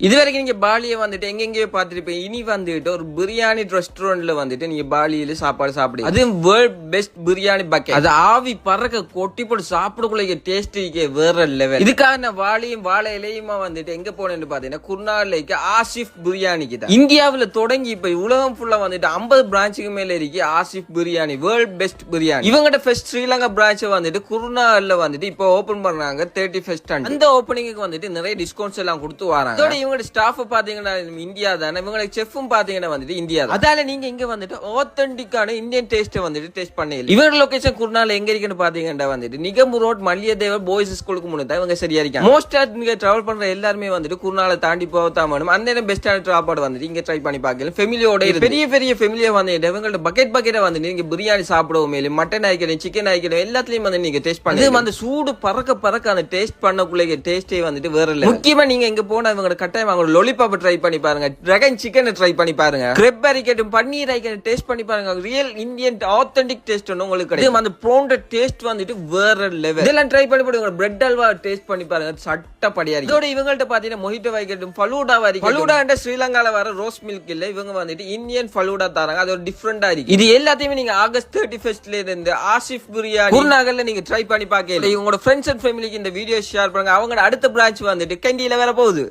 இது வரைக்கும் நீங்க பாலியை வந்துட்டு எங்கெங்கயோ பார்த்துருப்பீங்க. இனி வந்துட்டு ஒரு பிரியாணி ரெஸ்டாரண்ட்ல வந்துட்டு நீங்க பாலியில சாப்பாடு சாப்பிடுங்க. அது வேர்ல்ட் பெஸ்ட் பிரியாணி பக்கெட். அது ஆவி பறக்க கொட்டி போட்டு சாப்பிடக்குள்ள டேஸ்ட் வேற லெவல். இதுக்காக நான் வாழையும் வாழை இலையுமா வந்துட்டு எங்க போனேன்னு பாத்தீங்கன்னா குர்னாலைக்கு ஆசிஃப் பிரியாணிக்கு தான். இந்தியாவில தொடங்கி இப்ப உலகம் ஃபுல்லா வந்துட்டு 50 பிரான்ச்சுக்கு மேல இருக்கு ஆசிஃப் பிரியாணி, வேர்ல்ட் பெஸ்ட் பிரியாணி. இவங்கட ஃபர்ஸ்ட் ஸ்ரீலங்கா பிரான்ச் வந்துட்டு குர்னால வந்துட்டு இப்போ ஓபன் பண்ணாங்க 31st. அந்த ஓபனிங்க்கு வந்துட்டு நிறைய டிஸ்கவுண்ட்ஸ் எல்லாம் கொடுத்து வராங்க. இவங்க ஸ்டாஃப் பாத்தீங்கன்னா இந்தியா தானே, இவங்களுக்கு செஃப்பும் பாத்தீங்கன்னா வந்துட்டு இந்தியா தான். அதால நீங்க இங்க வந்துட்டு ஆத்தென்டிக்கான இந்தியன் டேஸ்ட் வந்துட்டு டேஸ்ட் பண்ணல. இவங்க லொகேஷன் குர்னால எங்க இருக்குன்னு பாத்தீங்கன்னா வந்துட்டு நிகம்பு ரோட் மல்லியதேவர் பாய்ஸ் ஸ்கூலுக்கு முன்னாடி இவங்க சரியா இருக்காங்க. மோஸ்டா நீங்க டிராவல் பண்ற எல்லாருமே வந்துட்டு குர்னால தாண்டி போகத்தான் வேணும். அந்த நேரம் பெஸ்டான சாப்பாடு வந்துட்டு இங்க ட்ரை பண்ணி பாக்கலாம். ஃபேமிலியோட பெரிய பெரிய ஃபேமிலியா வந்துட்டு இவங்களோட பக்கெட்டா வந்து நீங்க பிரியாணி சாப்பிடவும் மேலும் மட்டன் ஆயிக்கணும் சிக்கன் ஆயிக்கணும் எல்லாத்துலயும் வந்து நீங்க டேஸ்ட் பண்ணி வந்து சூடு பறக்க அந்த டேஸ்ட் பண்ணக்குள்ள டேஸ்டே வந்துட்டு வேற இல்லை. முக்கியமா நீங்க இங்க போனா இவங்க கட்டாயம் லாலிபாப் ட்ரை பண்ணி பாருங்க, டிராகன் சிக்கன் ட்ரை பண்ணி பாருங்க, கிரெப் ஐக்கட்டும் பன்னீர் ஐக்கட்டும் டேஸ்ட் பண்ணி பாருங்க. ரியல் இந்தியன் ஆத்தென்டிக் டேஸ்ட் ஒன்று உங்களுக்கு கிடைக்கும். அந்த ப்ரான் டேஸ்ட் வந்துட்டு வேற லெவல். இதெல்லாம் ட்ரை பண்ணி பாருங்க. பிரெட் அல்வா டேஸ்ட் பண்ணி பாருங்க, சட்டப்படியா இருக்கு. இதோட இவங்கள்ட்ட பாத்தீங்கன்னா மொஹிட்டோ வைக்கட்டும் ஃபலூடா வரைக்கும். ஃபலூடா என்ற ஸ்ரீலங்கால வர ரோஸ் மில்க் இல்ல, இவங்க வந்துட்டு இந்தியன் ஃபலூடா தராங்க. அது ஒரு டிஃபரெண்டா இருக்கு. இது எல்லாத்தையுமே நீங்க ஆகஸ்ட் 31st இருந்து ஆசிஃப் பிரியாணி குர்நாகல்ல நீங்க ட்ரை பண்ணி பாக்கலாம். உங்களோட ஃப்ரெண்ட்ஸ் அண்ட் ஃபேமிலிக்கு இந்த வீடியோ ஷேர் பண்ணுங்க. அவங்க அடுத்த பிரான்ச் வந்துட்டு கண்டியில வர போகுது.